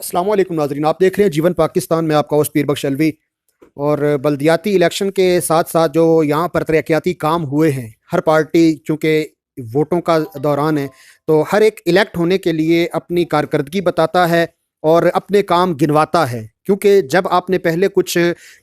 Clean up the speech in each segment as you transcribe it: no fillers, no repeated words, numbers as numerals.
अस्सलाम वालेकुम नाज़रीन, आप देख रहे हैं जीवन पाकिस्तान में। आपका होस्ट पीर बख्श अलवी। और बल्दियाती इलेक्शन के साथ साथ जो यहाँ पर तरक्याती काम हुए हैं, हर पार्टी चूँकि वोटों का दौरान है तो हर एक इलेक्ट होने के लिए अपनी कारकर्दगी बताता है और अपने काम गिनवाता है, क्योंकि जब आपने पहले कुछ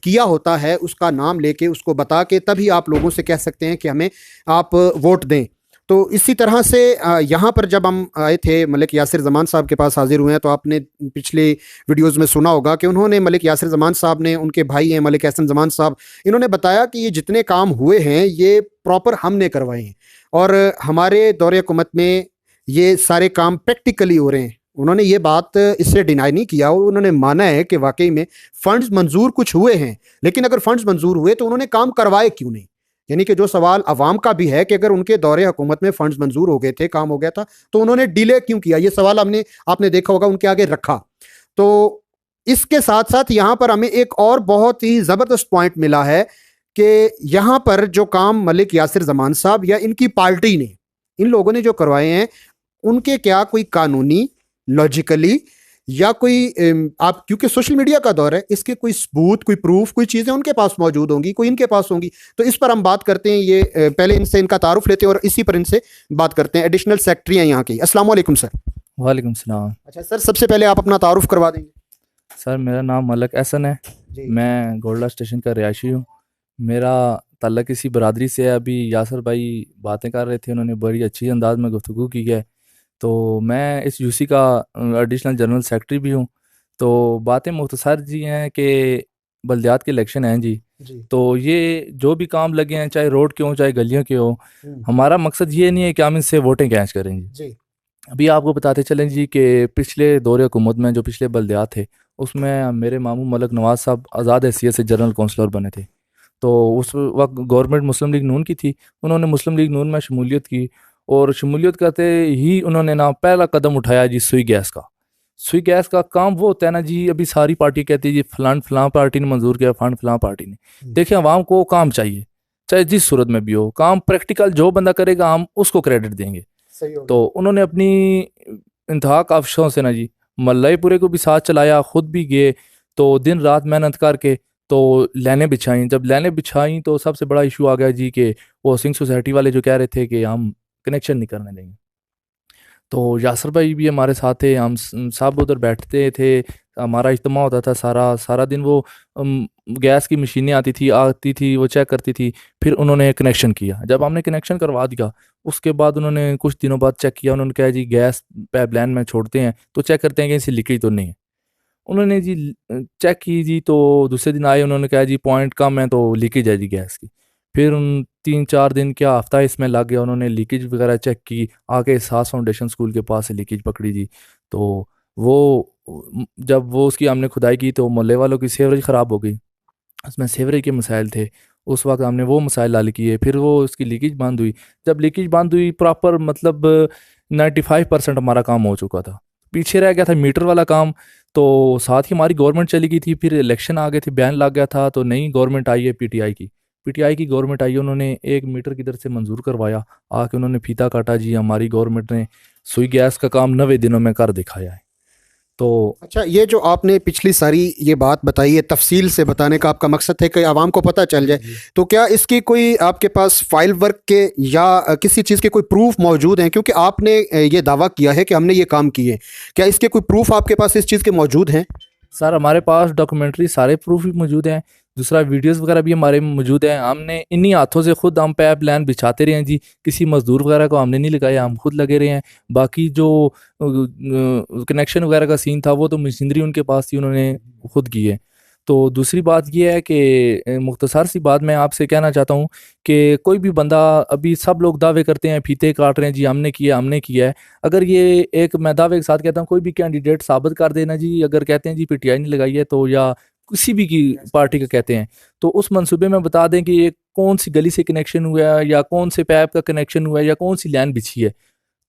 किया होता है उसका नाम लेके उसको बता के तभी आप लोगों से कह सकते हैं कि हमें आप वोट दें। तो इसी तरह से यहाँ पर जब हम आए थे मलिक यासिर ज़मान साहब के पास हाजिर हुए हैं, तो आपने पिछले वीडियोज़ में सुना होगा कि उन्होंने मलिक यासिर ज़मान साहब ने, उनके भाई हैं मलिक एहसन ज़मान साहब, इन्होंने बताया कि ये जितने काम हुए हैं ये प्रॉपर हमने करवाए हैं और हमारे दौरे हुकूमत में ये सारे काम प्रैक्टिकली हो रहे हैं। उन्होंने ये बात इससे डिनाई नहीं किया, उन्होंने माना है कि वाकई में फ़ंड्स मंजूर कुछ हुए हैं, लेकिन अगर फ़ंड्स मंजूर हुए तो उन्होंने काम करवाए क्यों नहीं। यानी कि जो सवाल अवाम का भी है कि अगर उनके दौरे हुकूमत में फंड्स मंजूर हो गए थे, काम हो गया था, तो उन्होंने डिले क्यों किया, ये सवाल आपने देखा होगा उनके आगे रखा। तो इसके साथ साथ यहाँ पर हमें एक और बहुत ही ज़बरदस्त पॉइंट मिला है कि यहाँ पर जो काम मलिक यासिर ज़मान साहब या इनकी पार्टी ने, इन लोगों ने जो करवाए हैं, उनके क्या कोई कानूनी, लॉजिकली या कोई आप, क्योंकि सोशल मीडिया का दौर है, इसके कोई सबूत, कोई प्रूफ, कोई चीज़ें उनके पास मौजूद होंगी, कोई इनके पास होंगी। तो इस पर हम बात करते हैं। ये पहले इनसे इनका तारुफ लेते हैं और इसी पर इनसे बात करते हैं। एडिशनल सेक्रेटरी हैं यहाँ की। अस्सलाम वालेकुम सर। वालेकुम सलाम। अच्छा सर, सबसे पहले आप अपना तारुफ करवा देंगे। सर मेरा नाम मलक एहसन है। जी। मैं गोल्डा स्टेशन का रिहायशी हूँ। मेरा ताल्लुक इसी बरादरी से है। अभी यासर भाई बातें कर रहे थे, उन्होंने बड़ी अच्छी अंदाज में गुफ्तगू की है। तो मैं इस यूसी का एडिशनल जनरल सेक्रेटरी भी हूँ। तो बातें मुख्तसर जी हैं कि बल्दियात के इलेक्शन हैं जी। जी। तो ये जो भी काम लगे हैं, चाहे रोड के हों चाहे गलियों के हों, हमारा मकसद ये नहीं है कि हम इनसे वोटें कैश करेंगे। जी। अभी आपको बताते चलें जी कि पिछले दौरे हुकूमत में जो पिछले बल्दियात थे उसमें मेरे मामू मलक नवाज साहब आज़ाद हैसियत से जनरल कौंसलर बने थे। तो उस वक्त गवर्नमेंट मुस्लिम लीग नून की थी। उन्होंने मुस्लिम लीग नून में शमूलियत की और शमूलियत करते ही उन्होंने ना पहला कदम उठाया जी सुई गैस का। सुई गैस का काम वो होता है ना जी, अभी सारी पार्टी कहती है जी फलां पार्टी ने मंजूर किया, फलां पार्टी ने। देखिए आवाम को काम चाहिए, चाहे जिस सूरत में भी हो, काम प्रैक्टिकल जो बंदा करेगा हम उसको क्रेडिट देंगे। सही हो गया। तो उन्होंने अपनी इंतहा काविशों से ना जी मल्लाईपुरे को भी साथ चलाया, खुद भी गए। तो दिन रात मेहनत करके तो लाइनें बिछाई। जब लाइनें बिछाई तो सबसे बड़ा इशू आ गया जी कि वो सिंह सोसाइटी वाले जो कह रहे थे कि हम कनेक्शन नहीं करने देंगे। तो यासर भाई भी हमारे साथ थे, हम सब उधर बैठते थे, हमारा इज्तिमा होता था सारा सारा दिन। वो गैस की मशीनें आती थी, वो चेक करती थी। फिर उन्होंने कनेक्शन किया। जब हमने कनेक्शन करवा दिया उसके बाद उन्होंने कुछ दिनों बाद चेक किया। उन्होंने कहा जी गैस पाइपलाइन में छोड़ते हैं तो चेक करते हैं कि इसी लीकेज तो नहीं है। उन्होंने जी चेक की जी, तो दूसरे दिन आए, उन्होंने कहा जी पॉइंट कम है तो लीकेज है जी गैस की। फिर उन 3-4 दिन क्या हफ्ता इसमें लग गया, उन्होंने लीकेज वगैरह चेक की, आके सास फाउंडेशन स्कूल के पास से लीकेज पकड़ी जी। तो वो जब वो उसकी हमने खुदाई की तो मोहल्ले वालों की सीवरेज ख़राब हो गई, उसमें सीवरेज के मसाइल थे। उस वक्त हमने वो मसाइल हल किए, फिर वो उसकी लीकेज बंद हुई। जब लीकेज बंद हुई प्रॉपर मतलब 95% हमारा काम हो चुका था, पीछे रह गया था मीटर वाला काम। तो साथ ही हमारी गवर्नमेंट चली गई थी, फिर इलेक्शन आ गए थे, बैन लग गया था। तो नई गवर्नमेंट आई है पीटीआई की गवर्नमेंट आई है, उन्होंने एक मीटर किधर से मंजूर करवाया, आके उन्होंने फीता काटा जी। हमारी गवर्नमेंट ने सुई गैस का काम 90 दिनों में कर दिखाया है। तो अच्छा, ये जो आपने पिछली सारी ये बात बताई है, तफसील से बताने का आपका मकसद है कि आवाम को पता चल जाए, तो क्या इसकी कोई आपके पास फाइल वर्क के या किसी चीज़ के कोई प्रूफ मौजूद हैं? क्योंकि आपने ये दावा किया है कि हमने ये काम किए, क्या इसके कोई प्रूफ आपके पास इस चीज़ के मौजूद हैं? सर हमारे पास डॉक्यूमेंट्री सारे प्रूफ भी मौजूद हैं, दूसरा वीडियोस वगैरह भी हमारे में मौजूद हैं। हमने इन्हीं हाथों से खुद हम पाइप लाइन बिछाते रहे हैं जी, किसी मजदूर वगैरह को हमने नहीं लगाया, हम खुद लगे रहे हैं। बाकी जो कनेक्शन वगैरह का सीन था वो तो मशीनरी उनके पास थी, उन्होंने खुद की है। तो दूसरी बात ये है कि मुख्तसर सी बात मैं आपसे कहना चाहता हूँ कि कोई भी बंदा, अभी सब लोग दावे करते हैं, फीते काट रहे हैं जी, हमने किया है। अगर ये एक मैं दावे के साथ कहता हूँ, कोई भी कैंडिडेट साबित कर देना जी, अगर कहते हैं जी पीटीआई ने लगाई है तो, या किसी भी की पार्टी का कहते हैं, तो उस मंसूबे में बता दें कि ये कौन सी गली से कनेक्शन हुआ है, या कौन से पैप का कनेक्शन हुआ है, या कौन सी लाइन बिछी है।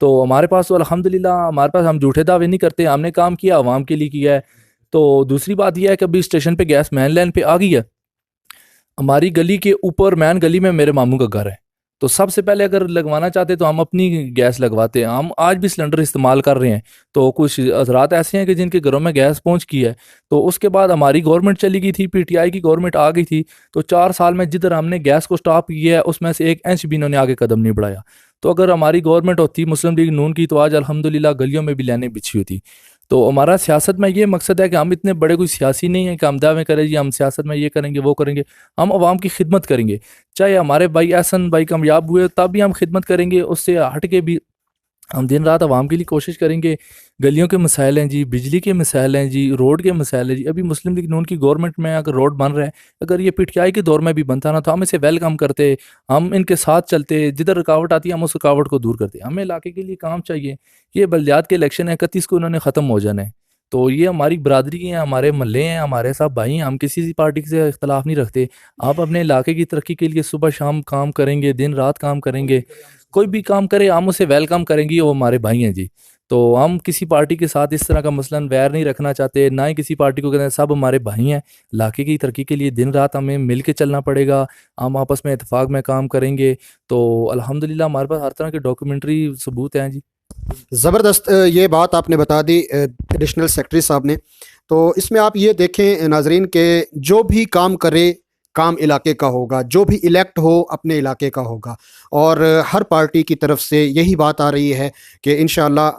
तो हमारे पास तो अल्हम्दुलिल्लाह, हमारे पास, हम झूठे दावे नहीं करते, हमने काम किया, आवाम के लिए किया है। तो दूसरी बात यह है कि अभी स्टेशन पे गैस मेन लाइन पे आ गई है। हमारी गली के ऊपर मेन गली में मेरे मामू का घर है। तो सबसे पहले अगर लगवाना चाहते तो हम अपनी गैस लगवाते हैं। हम आज भी सिलेंडर इस्तेमाल कर रहे हैं। तो कुछ हजरात ऐसे हैं कि जिनके घरों में गैस पहुंच गई है। तो उसके बाद हमारी गवर्नमेंट चली गई थी, पीटीआई की गवर्नमेंट आ गई थी। तो 4 साल में जिधर हमने गैस को स्टॉप किया है उसमें से 1 इंच भी इन्होंने आगे कदम नहीं बढ़ाया। तो अगर हमारी गवर्नमेंट होती मुस्लिम लीग नून की, तो आज अल्हम्दुलिल्लाह गलियों में भी लाइनें बिछी होती। तो हमारा सियासत में ये मकसद है कि हम इतने बड़े कोई सियासी नहीं है कि हम दावे करें जी हम सियासत में ये करेंगे वो करेंगे। हम अवाम की खिदमत करेंगे। चाहे हमारे भाई एहसन भाई कामयाब हुए तब भी हम खिदमत करेंगे, उससे हट के भी हम दिन रात आवाम के लिए कोशिश करेंगे। गलियों के मसाइल हैं जी, बिजली के मसाइल हैं जी, रोड के मसाइल हैं जी। अभी मुस्लिम लीग नून की गवर्नमेंट में अगर रोड बन रहा है, अगर ये पीटीआई के दौर में भी बनता ना, तो हम इसे वेलकम करते, हम इनके साथ चलते। जिधर रुकावट आती है हम उस रुकावट को दूर करते। हमें इलाके के लिए काम चाहिए। ये बल्दियात के इलेक्शन है, 31 को इन्होंने ख़त्म हो जाना है। तो ये हमारी बरादरी है, हमारे महल्ले हैं, हमारे सब भाई हैं। हम किसी भी पार्टी से इख्तलाफ नहीं रखते। आप अपने इलाके की तरक्की के लिए सुबह शाम काम करेंगे, दिन रात काम करेंगे, कोई भी काम करे हम उसे वेलकम करेंगे, वो हमारे भाई हैं जी। तो हम किसी पार्टी के साथ इस तरह का मसलन वैर नहीं रखना चाहते, ना ही किसी पार्टी को कहते हैं। सब हमारे भाई हैं। इलाके की तरक्की के लिए दिन रात हमें मिल के चलना पड़ेगा। हम आपस में इत्तेफाक में काम करेंगे। तो अल्हम्दुलिल्लाह हमारे पास हर तरह के डॉक्यूमेंट्री सबूत हैं जी। ज़बरदस्त ये बात आपने बता दी एडिशनल सेक्रेटरी साहब ने। तो इसमें आप ये देखें नाजरीन के जो भी काम करे काम इलाके का होगा, जो भी इलेक्ट हो अपने इलाके का होगा। और हर पार्टी की तरफ से यही बात आ रही है कि इंशाअल्लाह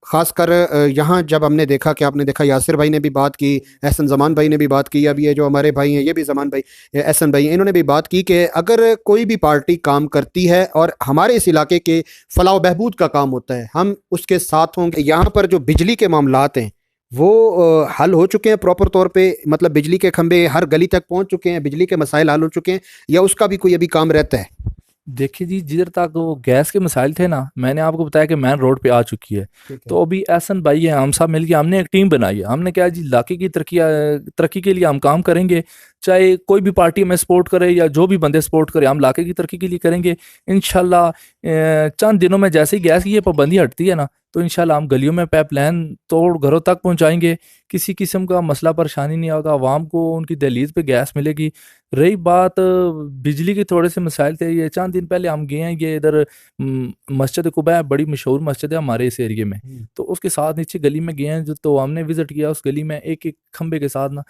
ख़ासकर यहाँ जब हमने देखा कि आपने देखा यासिर भाई ने भी बात की, एहसन ज़मान भाई ने भी बात की, अब ये जो हमारे भाई हैं ये भी ज़मान भाई एहसन भाई इन्होंने भी बात की कि अगर कोई भी पार्टी काम करती है और हमारे इस इलाके के फलाह बहबूद का काम होता है हम उसके साथ होंगे। यहाँ पर जो बिजली के मामलात हैं वो हल हो चुके हैं प्रॉपर तौर पे, मतलब बिजली के खंभे हर गली तक पहुँच चुके हैं, बिजली के मसाइल हल हो चुके हैं, या उसका भी कोई अभी काम रहता है? देखिए जी, जिधर तक वो गैस के मसाइल थे ना, मैंने आपको बताया कि मेन रोड पे आ चुकी है। ठीक है। तो अभी एहसन भाई है, हम सब मिलके हमने एक टीम बनाई है। हमने क्या जी, इलाके की तरक्की के लिए हम काम करेंगे। चाहे कोई भी पार्टी में सपोर्ट करे या जो भी बंदे सपोर्ट करे, हम इलाके की तरक्की के लिए करेंगे इंशाल्लाह। चंद दिनों में जैसे ही गैस की ये पाबंदी हटती है ना, तो इंशाल्लाह हम गलियों में पाइपलाइन तोड़ घरों तक पहुंचाएंगे। किसी किस्म का मसला परेशानी नहीं होगा, आवाम को उनकी दहलीज पे गैस मिलेगी। रही बात बिजली के थोड़े से मसाइल थे, ये चंद दिन पहले हम गए हैं, ये इधर मस्जिद कुबा है, बड़ी मशहूर मस्जिद है हमारे इस एरिए में। तो उसके साथ नीचे गली में गए हैं तो हमने विजिट किया। उस गली में एक एक खंबे के साथ ना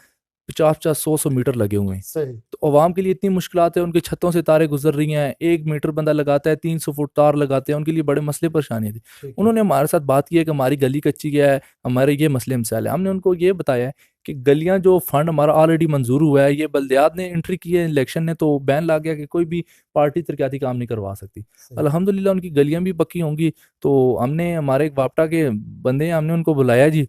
50-50 100-100 मीटर लगे हुए हैं। सही। तो आवाम के लिए इतनी मुश्किलात है, उनकी छतों से तारें गुजर रही हैं। 1 मीटर बंदा लगाता है, 300 फुट तार लगाते हैं, उनके लिए बड़े मसले परेशानी थी। ठीक है। उन्होंने हमारे साथ बात की है कि हमारी गली कच्ची है, हमारे ये मसले मसाइल है। हमने उनको ये बताया है कि गलियां जो फंड हमारा ऑलरेडी मंजूर हुआ है, ये बल्दियात ने एंट्री की है इलेक्शन ने, तो बैन ला गया कि कोई भी पार्टी तरक्याती काम नहीं करवा सकती। अल्हम्दुलिल्लाह उनकी गलियां भी पक्की होंगी। तो हमने हमारे एक वापटा के बंदे हैं, हमने उनको बुलाया जी,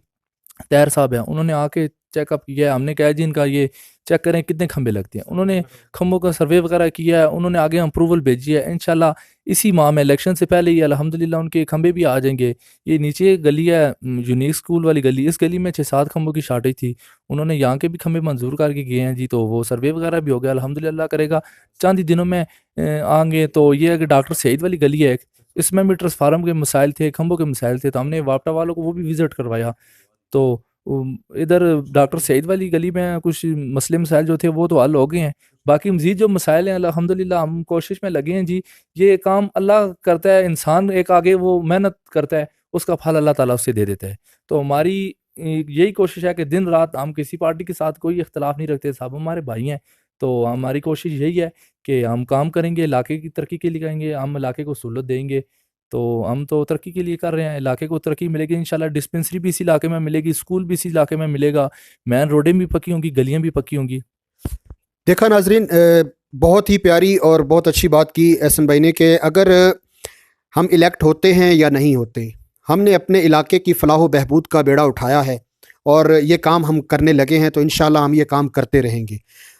तैर साहब हैं, उन्होंने आके चेकअप किया है। हमने कहा जी इनका ये चेक करें कितने खंबे लगते हैं। उन्होंने खंभों का सर्वे वगैरह किया है, उन्होंने आगे अप्रूवल भेजी है। इंशाल्लाह इसी माह में इलेक्शन से पहले ही अल्हम्दुलिल्लाह उनके खंभे भी आ जाएंगे। ये नीचे गली है यूनिक स्कूल वाली गली, इस गली में 6-7 खंभों की शॉर्टेज थी। उन्होंने यहाँ के भी खंभे मंजूर करके गए हैं जी। तो वो सर्वे वगैरह भी हो गया, अल्हम्दुलिल्लाह करेगा। चंद ही दिनों में आएंगे। तो ये है कि डॉक्टर सईद वाली गली है, इसमें भी ट्रांसफार्मर के मसाइल थे, खंभों के मसाइल थे। तो हमने वापटा वालों को वो भी विजिट करवाया। तो इधर डॉक्टर सईद वाली गली में कुछ मसले मसाइल जो थे वो तो हल हो गए हैं। बाकी मजीद जो मसाइल हैं अल्हम्दुलिल्लाह हम कोशिश में लगे हैं जी। ये काम अल्लाह करता है, इंसान एक आगे वो मेहनत करता है, उसका फल अल्लाह ताला उससे दे देता है। तो हमारी यही कोशिश है कि दिन रात हम किसी पार्टी के साथ कोई इख्तलाफ नहीं रखते, सब हमारे भाई हैं। तो हमारी कोशिश यही है कि हम काम करेंगे, इलाके की तरक्की के लिए करेंगे, हम इलाके को सहूलत देंगे। तो हम तो तरक्की के लिए कर रहे हैं, इलाके को तरक्की मिलेगी इंशाल्लाह। डिस्पेंसरी भी इसी इलाके में मिलेगी, स्कूल भी इसी इलाके में मिलेगा, मेन रोडें भी पक्की होंगी, गलियां भी पक्की होंगी। देखा नाजरीन, बहुत ही प्यारी और बहुत अच्छी बात की एहसन भाई ने कि अगर हम इलेक्ट होते हैं या नहीं होते, हमने अपने इलाके की फलाह बहबूद का बेड़ा उठाया है और ये काम हम करने लगे हैं, तो इंशाल्लाह हम ये काम करते रहेंगे।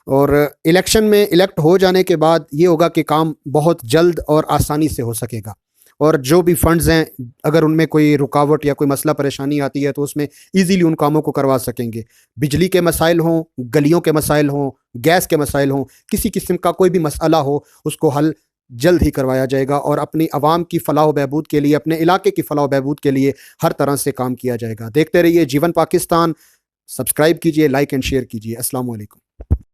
और इलेक्शन में इलेक्ट हो जाने के बाद ये होगा कि काम बहुत जल्द और आसानी से हो सकेगा। और जो भी फंड्स हैं अगर उनमें कोई रुकावट या कोई मसला परेशानी आती है तो उसमें इजीली उन कामों को करवा सकेंगे। बिजली के मसाइल हों, गलियों के मसाइल हों, गैस के मसाइल हों, किसी किस्म का कोई भी मसला हो उसको हल जल्द ही करवाया जाएगा और अपनी आवाम की फलाह बहबूद के लिए, अपने इलाके की फलाह बहबूद के लिए हर तरह से काम किया जाएगा। देखते रहिए जीवन पाकिस्तान, सब्सक्राइब कीजिए, लाइक एंड शेयर कीजिए। अस्सलाम वालेकुम।